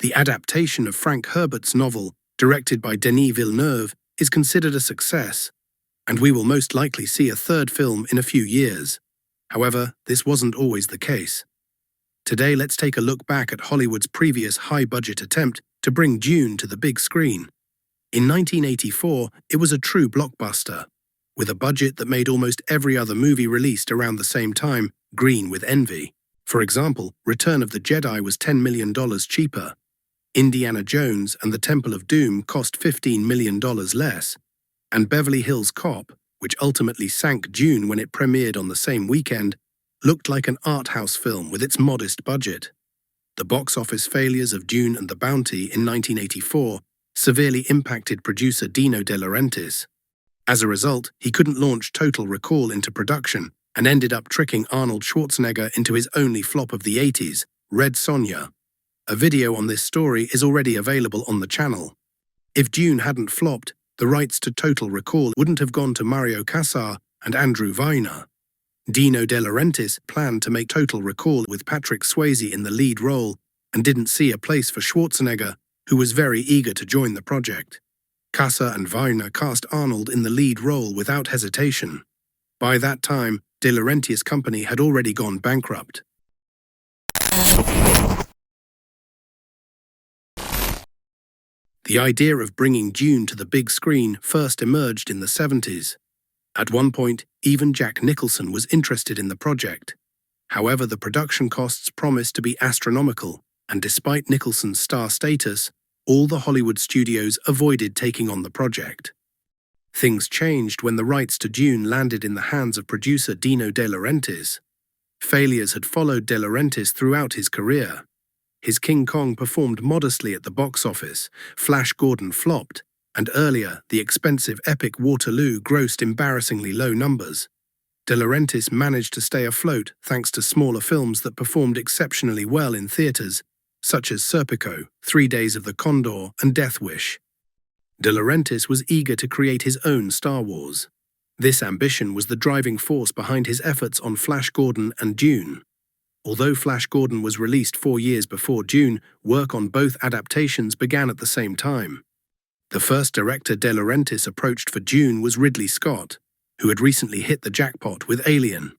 The adaptation of Frank Herbert's novel, directed by Denis Villeneuve, is considered a success, and we will most likely see a third film in a few years. However, this wasn't always the case. Today, let's take a look back at Hollywood's previous high-budget attempt to bring Dune to the big screen. In 1984, it was a true blockbuster, with a budget that made almost every other movie released around the same time green with envy. For example, Return of the Jedi was $10 million cheaper. Indiana Jones and the Temple of Doom cost $15 million less. And Beverly Hills Cop, which ultimately sank Dune when it premiered on the same weekend, looked like an art house film with its modest budget. The box office failures of Dune and the Bounty in 1984 severely impacted producer Dino De Laurentiis. As a result, he couldn't launch Total Recall into production and ended up tricking Arnold Schwarzenegger into his only flop of the 80s, Red Sonja. A video on this story is already available on the channel. If Dune hadn't flopped, the rights to Total Recall wouldn't have gone to Mario Casar and Andrew Weiner. Dino De Laurentiis planned to make Total Recall with Patrick Swayze in the lead role and didn't see a place for Schwarzenegger, who was very eager to join the project. Casar and Weiner cast Arnold in the lead role without hesitation. By that time, De Laurentiis' company had already gone bankrupt. The idea of bringing Dune to the big screen first emerged in the 70s. At one point, even Jack Nicholson was interested in the project. However, the production costs promised to be astronomical, and despite Nicholson's star status, all the Hollywood studios avoided taking on the project. Things changed when the rights to Dune landed in the hands of producer Dino De Laurentiis. Failures had followed De Laurentiis throughout his career. His King Kong performed modestly at the box office, Flash Gordon flopped, and earlier, the expensive epic Waterloo grossed embarrassingly low numbers. De Laurentiis managed to stay afloat thanks to smaller films that performed exceptionally well in theaters, such as Serpico, 3 Days of the Condor, and Death Wish. De Laurentiis was eager to create his own Star Wars. This ambition was the driving force behind his efforts on Flash Gordon and Dune. Although Flash Gordon was released 4 years before Dune, work on both adaptations began at the same time. The first director De Laurentiis approached for Dune was Ridley Scott, who had recently hit the jackpot with Alien.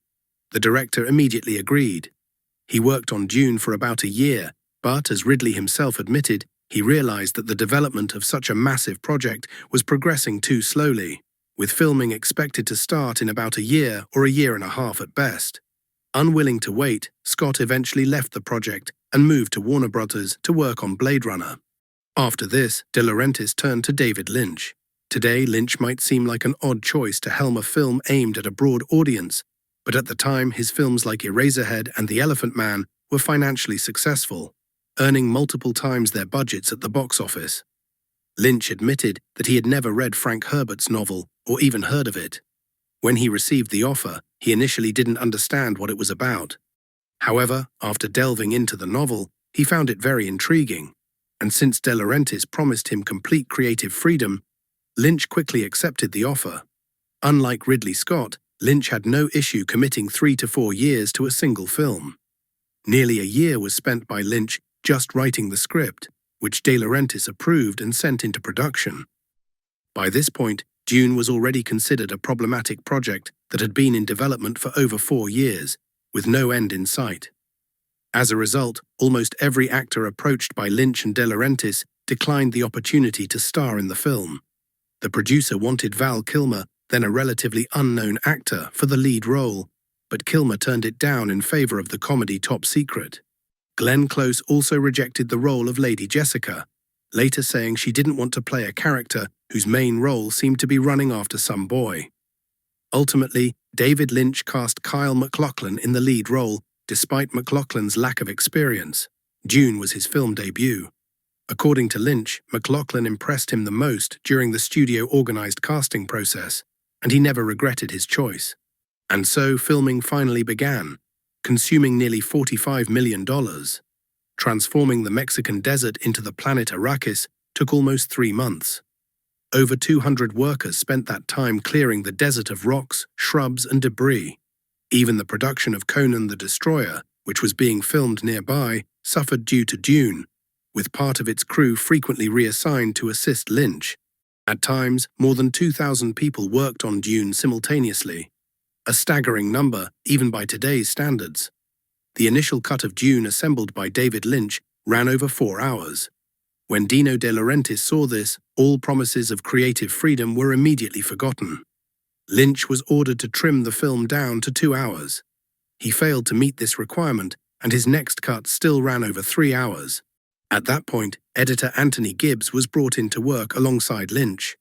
The director immediately agreed. He worked on Dune for about a year, but as Ridley himself admitted, he realized that the development of such a massive project was progressing too slowly, with filming expected to start in about a year or a year and a half at best. Unwilling to wait, Scott eventually left the project and moved to Warner Bros. To work on Blade Runner. After this, De Laurentiis turned to David Lynch. Today, Lynch might seem like an odd choice to helm a film aimed at a broad audience, but at the time, his films like Eraserhead and The Elephant Man were financially successful, earning multiple times their budgets at the box office. Lynch admitted that he had never read Frank Herbert's novel or even heard of it. When he received the offer, he initially didn't understand what it was about. However, after delving into the novel, he found it very intriguing, and since De Laurentiis promised him complete creative freedom, Lynch quickly accepted the offer. Unlike Ridley Scott, Lynch had no issue committing 3 to 4 years to a single film. Nearly a year was spent by Lynch just writing the script, which De Laurentiis approved and sent into production. By this point, Dune was already considered a problematic project that had been in development for over 4 years, with no end in sight. As a result, almost every actor approached by Lynch and De Laurentiis declined the opportunity to star in the film. The producer wanted Val Kilmer, then a relatively unknown actor, for the lead role, but Kilmer turned it down in favor of the comedy Top Secret. Glenn Close also rejected the role of Lady Jessica, later saying she didn't want to play a character whose main role seemed to be running after some boy. Ultimately, David Lynch cast Kyle MacLachlan in the lead role, despite MacLachlan's lack of experience. Dune was his film debut. According to Lynch, MacLachlan impressed him the most during the studio-organized casting process, and he never regretted his choice. And so filming finally began, consuming nearly $45 million. Transforming the Mexican desert into the planet Arrakis took almost 3 months. Over 200 workers spent that time clearing the desert of rocks, shrubs, and debris. Even the production of Conan the Destroyer, which was being filmed nearby, suffered due to Dune, with part of its crew frequently reassigned to assist Lynch. At times, more than 2,000 people worked on Dune simultaneously, a staggering number even by today's standards. The initial cut of Dune assembled by David Lynch ran over 4 hours. When Dino De Laurentiis saw this, all promises of creative freedom were immediately forgotten. Lynch was ordered to trim the film down to 2 hours. He failed to meet this requirement, and his next cut still ran over 3 hours. At that point, editor Anthony Gibbs was brought in to work alongside Lynch.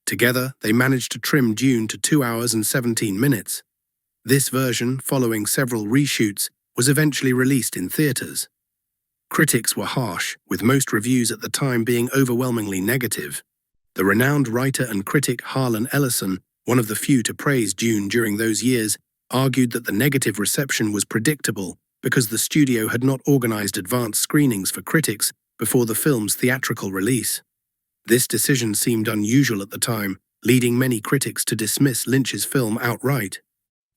Together, they managed to trim Dune to 2 hours and 17 minutes. This version, following several reshoots, was eventually released in theaters. Critics were harsh, with most reviews at the time being overwhelmingly negative. The renowned writer and critic Harlan Ellison, one of the few to praise Dune during those years, argued that the negative reception was predictable because the studio had not organized advanced screenings for critics before the film's theatrical release. This decision seemed unusual at the time, leading many critics to dismiss Lynch's film outright.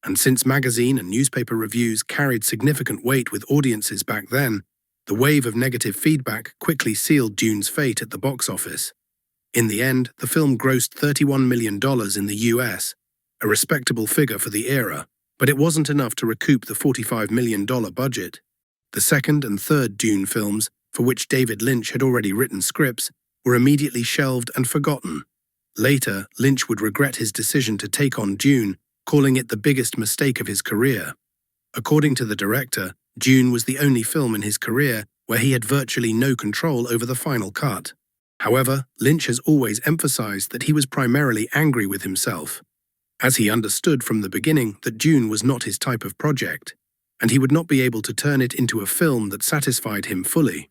And since magazine and newspaper reviews carried significant weight with audiences back then, the wave of negative feedback quickly sealed Dune's fate at the box office. In the end, the film grossed $31 million in the US, a respectable figure for the era, but it wasn't enough to recoup the $45 million budget. The second and third Dune films, for which David Lynch had already written scripts, were immediately shelved and forgotten. Later, Lynch would regret his decision to take on Dune, calling it the biggest mistake of his career. According to the director, Dune was the only film in his career where he had virtually no control over the final cut. However, Lynch has always emphasized that he was primarily angry with himself, as he understood from the beginning that Dune was not his type of project, and he would not be able to turn it into a film that satisfied him fully.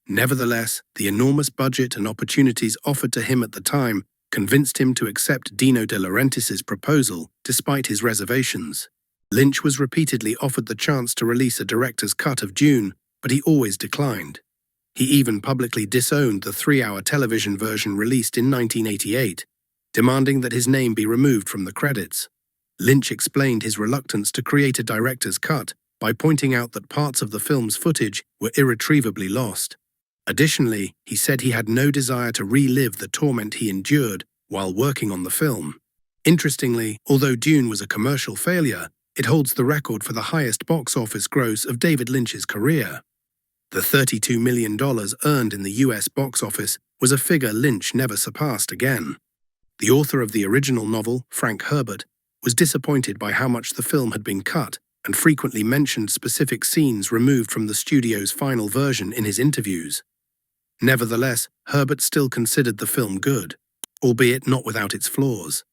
Nevertheless, the enormous budget and opportunities offered to him at the time convinced him to accept Dino De Laurentiis' proposal despite his reservations. Lynch was repeatedly offered the chance to release a director's cut of Dune, but he always declined. He even publicly disowned the 3-hour television version released in 1988, demanding that his name be removed from the credits. Lynch explained his reluctance to create a director's cut by pointing out that parts of the film's footage were irretrievably lost. Additionally, he said he had no desire to relive the torment he endured while working on the film. Interestingly, although Dune was a commercial failure, it holds the record for the highest box office gross of David Lynch's career. The $32 million earned in the US box office was a figure Lynch never surpassed again. The author of the original novel, Frank Herbert, was disappointed by how much the film had been cut and frequently mentioned specific scenes removed from the studio's final version in his interviews. Nevertheless, Herbert still considered the film good, albeit not without its flaws.